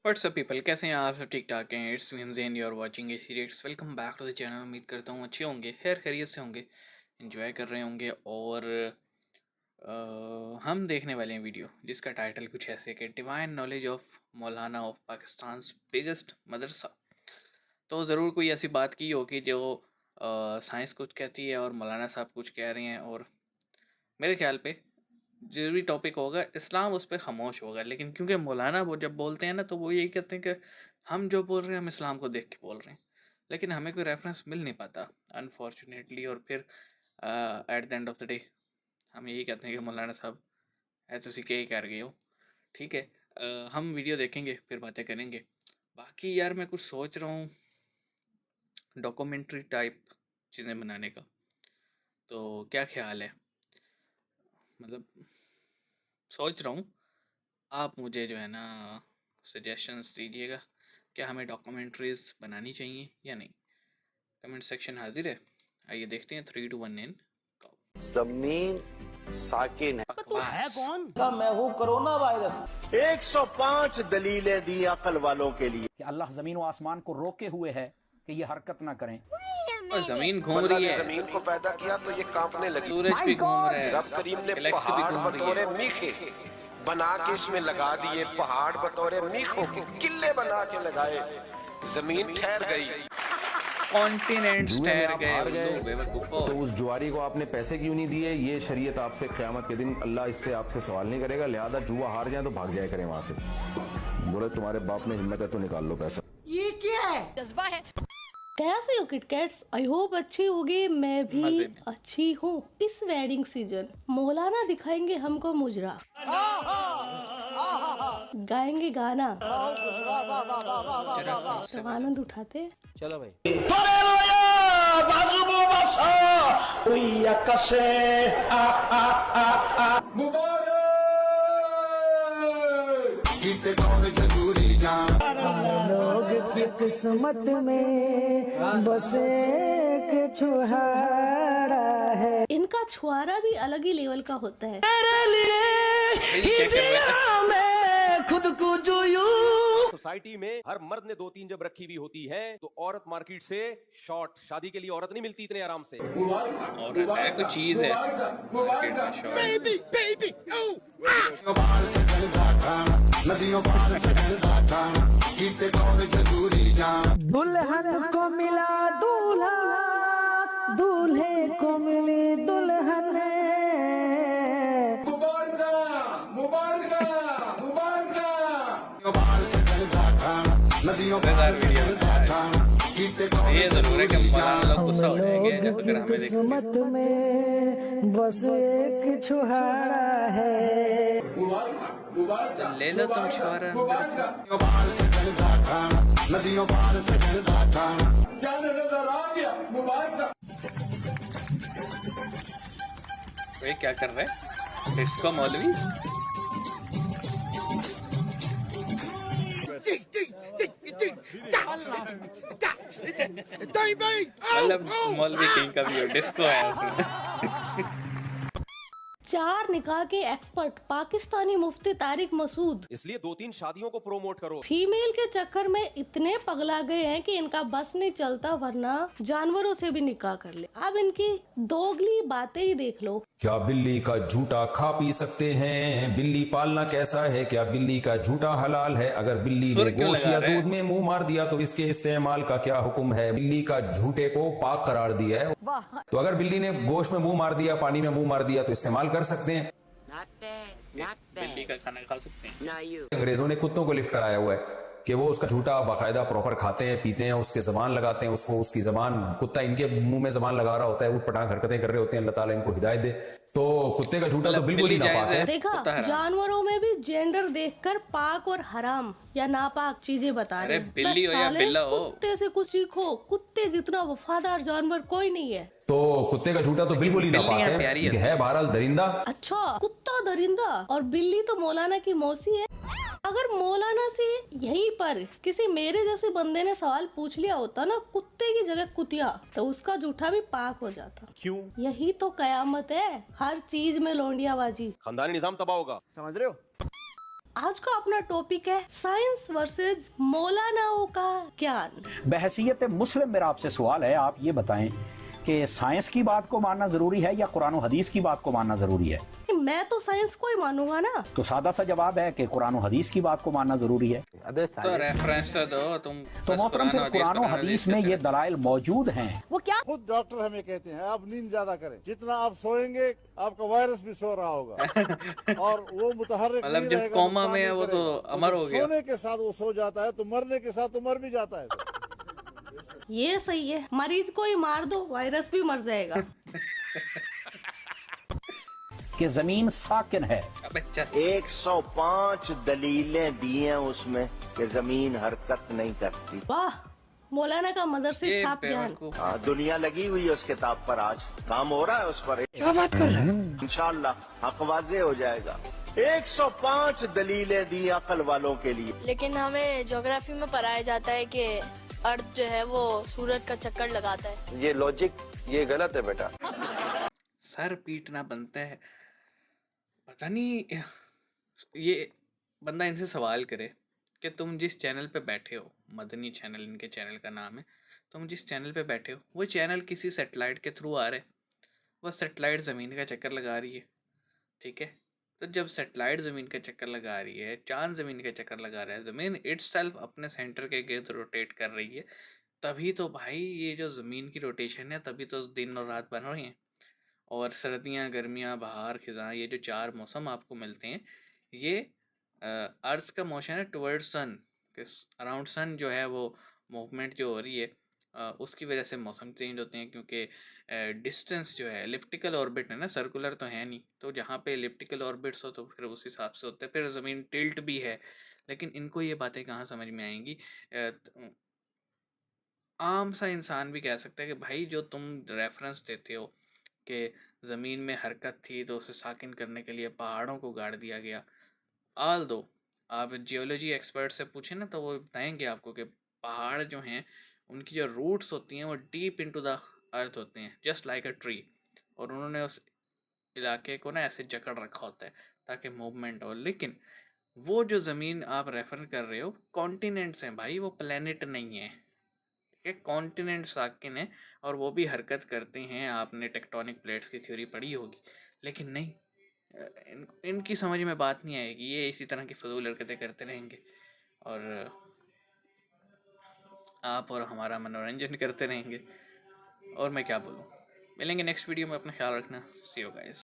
WhatsApp people, कैसे हैं आप सब? ठीक ठाक हैं। It's me Zain, you are watching a series. Welcome back to the channel. उम्मीद करता हूँ अच्छे होंगे, खैर खैरियत से होंगे, एंजॉय कर रहे होंगे। और हम देखने वाले हैं वीडियो जिसका टाइटल कुछ ऐसे कि divine knowledge of Maulana of Pakistan biggest मदरसा। तो ज़रूर कोई ऐसी बात की होगी जो साइंस कुछ कहती है और मौलाना साहब कुछ कह रहे हैं, और मेरे ख्याल पे जो भी टॉपिक होगा इस्लाम उस पर खामोश होगा। लेकिन क्योंकि मौलाना वो जब बोलते हैं ना, तो वो यही कहते हैं कि हम जो बोल रहे हैं हम इस्लाम को देख के बोल रहे हैं, लेकिन हमें कोई रेफरेंस मिल नहीं पाता अनफॉर्चुनेटली। और फिर at the end of the day हम यही कहते हैं कि मौलाना साहब है तो क्या ही कर गए हो। ठीक है, हम वीडियो देखेंगे फिर बातें करेंगे। बाकी यार मैं कुछ सोच रहा हूँ डॉक्यूमेंट्री टाइप चीज़ें बनाने का, तो क्या ख्याल है? मतलब सोच रहा हूँ, आप मुझे जो है ना सजेशंस दीजिएगा, क्या हमें डॉक्यूमेंट्रीज बनानी चाहिए या नहीं। कमेंट सेक्शन हाजिर है, आइए देखते हैं। 3 2 1 जमीन साकिन है। तू है कौन? मैं हूँ कोरोना वायरस। 105 दलीलें दी अकल वालों के लिए कि अल्लाह जमीन व आसमान को रोके हुए है कि ये हरकत ना करें। और जमीन घूम अल्लाह रही ने है, जमीन को पैदा किया तो ये कांपने लगी। सूरज भी घूम रहा है, रब करीम ने गैलेक्सी भी पहाड़ घूम रही बतौरे है। मीखे बना के इसमें लगा दिए, पहाड़ बतौरे मीखों के किले बना के लगाए, जमीन ठहर गई, कॉन्टिनेंट्स जुए में ठहर आप गए। हार गए उल्लू बेवकूफो। तो उस जुआरी को आपने पैसे क्यों नहीं दिए? ये शरीयत आपसे क़यामत के दिन अल्लाह इससे आपसे सवाल नहीं करेगा। लिहाजा जुआ हार जाए तो भाग जाया करें वहां से। बोले तुम्हारे बाप में हिम्मत है तो निकाल लो पैसा। ये क्या है? जज्बा है। कैसे हो किटकैट्स? आई होप अच्छी होगी, मैं भी मजे में। अच्छी हूँ। इस वेडिंग सीजन मौलाना दिखाएंगे हमको मुजरा, गाएंगे गाना, सब आनंद उठाते। चलो भाई। लोग की किस्मत में बस एक छुहारा है। इनका छुआरा भी अलग ही लेवल का होता है। खुद को जो सोसाइटी में हर मर्द ने 2-3 जब रखी हुई होती है तो औरत मार्केट से शॉर्ट, शादी के लिए औरत नहीं मिलती इतने आराम से। औरत है कोई चीज है मार्केट में शॉर्ट। दुल्हन को मिला दूल्हा, दूल्हे को मिली दुल्हन। ये जरूर है कि मौलाना लोग गुस्सा हो जाएंगे अगर हमें देखेंगे। किस्मत में बस एक छुहारा है। ले लो तुम छुआरा अंदर। ये क्या कर रहे हैं? डिस्को मौलवी। मतलब मौलवी किंग का भी हो, डिस्को है उसमें। 4 निकाह के एक्सपर्ट पाकिस्तानी मुफ्ती तारिक मसूद इसलिए 2-3 शादियों को प्रोमोट करो। फीमेल के चक्कर में इतने पगला गए हैं कि इनका बस नहीं चलता, वरना जानवरों से भी निकाह कर ले। अब इनकी दोगली बातें ही देख लो। क्या बिल्ली का झूठा खा पी सकते हैं? बिल्ली पालना कैसा है? क्या बिल्ली का झूठा हलाल है? अगर बिल्ली ने गोश्त या दूध में मुंह मार दिया तो इसके इस्तेमाल का क्या हुक्म है? बिल्ली का झूठे को पाक करार दिया है। तो अगर बिल्ली ने गोश्त में मुंह मार दिया, पानी में मुंह मार दिया तो इस्तेमाल कर सकते हैं। बिल्ली का खाना खा सकते हैं। अंग्रेजों ने कुत्तों को लिफ्ट कराया हुआ है कि वो उसका झूठा बाकायदा प्रॉपर खाते हैं, पीते हैं, उसके जबान लगाते हैं, उसको उसकी जबान, कुत्ता इनके मुंह में जबान लगा रहा होता है, उठपटांग हरकतें कर रहे होते हैं। अल्लाह ताला इनको हिदायत दे। तो कुत्ते का झूठा तो बिल्कुल ही नापाक है। देखा, जानवरों में भी जेंडर देखकर पाक और हराम या नापाक चीजें बता रहे हैं। बिल्ली हो या बिल्ला हो, कुत्ते से कुछ सीखो। कुत्ते जितना वफादार जानवर कोई नहीं है। तो कुत्ते का झूठा तो बिल्कुल ही नापाक है बहरहाल दरिंदा। अच्छा, कुत्ता दरिंदा और बिल्ली तो मौलाना की मौसी है। अगर मौलाना से यहीं पर किसी मेरे जैसे बंदे ने सवाल पूछ लिया होता ना कुत्ते की जगह कुतिया, तो उसका जूठा भी पाक हो जाता। क्यों? यही तो कयामत है, हर चीज में लौंडियाबाजी। खानदानी निजाम तबाह होगा, समझ रहे हो? आज का अपना टॉपिक है साइंस वर्सेज मौलानाओं का ज्ञान। बहसीयत मुस्लिम मेरा आपसे सवाल है, आप ये बताएं कि साइंस की बात को मानना जरूरी है या कुरान और हदीस की बात को मानना जरूरी है? मैं तो साइंस को ही मानूंगा ना। तो सादा सा जवाब है कि कुरान और हदीस की बात को मानना जरूरी है। तो रेफरेंस तो दो तुम, तो मोहतरम फिर कुरान और हदीस में ये दलाइल मौजूद हैं। वो क्या? खुद डॉक्टर हमें कहते हैं आप नींद ज्यादा करें, जितना आप सोएंगे आपका वायरस भी सो रहा होगा और वो मुतहर्रिक मतलब नहीं जब रहेगा, कोमा नुकसान में है नहीं वो तो करेगा। अमर जब हो गया। सोने के साथ वो सो जाता है तो मरने के साथ तो मर भी जाता है। ये सही है, मरीज को ही मार दो वायरस भी मर जाएगा। कि जमीन साकिन है। 105 दलीलें दी हैं उसमें कि जमीन हरकत नहीं करती। वाह, मौलाना का मदरसे छाप ज्ञान। दुनिया लगी हुई है उस किताब पर, आज काम हो रहा है उस पर। क्या बात कर रहे हैं? इंशाअल्लाह हक वाज़े हो जाएगा। 105 दलीलें दी अकल वालों के लिए। लेकिन हमें ज्योग्राफी में पढ़ाया जाता है कि अर्थ जो है वो सूरज का चक्कर लगाता है। ये लॉजिक ये गलत है बेटा। सर पीटना बनता है, पता नहीं। ये बंदा इनसे सवाल करे कि तुम जिस चैनल पे बैठे हो, मदनी चैनल इनके चैनल का नाम है, तुम जिस चैनल पे बैठे हो वो चैनल किसी सैटेलाइट के थ्रू आ रहे, वो सैटेलाइट ज़मीन का चक्कर लगा रही है, ठीक है? तो जब सैटेलाइट ज़मीन का चक्कर लगा रही है, चांद ज़मीन का चक्कर लगा रहा है, ज़मीन इटसेल्फ अपने सेंटर के गिर्द रोटेट कर रही है, तभी तो भाई ये जो ज़मीन की रोटेशन है, तभी तो दिन और रात बन रही हैं। और सर्दियाँ, गर्मियाँ, बहार, खिज़ां, ये जो 4 मौसम आपको मिलते हैं, ये अर्थ का मोशन है टुवर्ड्स सन, अराउंड सन जो है वो मूवमेंट जो हो रही है, उसकी वजह से मौसम चेंज होते हैं, क्योंकि डिस्टेंस जो है एलिप्टिकल ऑर्बिट है ना, सर्कुलर तो है नहीं, तो जहाँ पे एलिप्टिकल ऑर्बिट्स हो तो फिर उस हिसाब से होते हैं। फिर ज़मीन टिल्ट भी है, लेकिन इनको ये बातें कहाँ समझ में आएंगी? आम सा इंसान भी कह सकता है कि भाई जो तुम रेफरेंस देते हो कि ज़मीन में हरकत थी तो उसे साकिन करने के लिए पहाड़ों को गाड़ दिया गया, आल दो आप जियोलॉजी एक्सपर्ट से पूछें ना तो वो बताएंगे आपको कि पहाड़ जो हैं उनकी जो रूट्स होती हैं वो डीप इनटू द अर्थ होते हैं, जस्ट लाइक अ ट्री, और उन्होंने उस इलाके को ना ऐसे जकड़ रखा होता है ताकि मूवमेंट हो। लेकिन वो जो ज़मीन आप रेफर कर रहे हो कॉन्टिनेंट्स हैं भाई, वो प्लेनेट नहीं है, ठीक है? कॉन्टिनेंट साकिन है और वो भी हरकत करते हैं, आपने टेक्टोनिक प्लेट्स की थ्योरी पढ़ी होगी, लेकिन नहीं, इनकी समझ में बात नहीं आएगी, ये इसी तरह की फजूल हरकतें करते रहेंगे और आप और हमारा मनोरंजन करते रहेंगे। और मैं क्या बोलूँ, मिलेंगे नेक्स्ट वीडियो में, अपना ख्याल रखना, सी यू गाइस।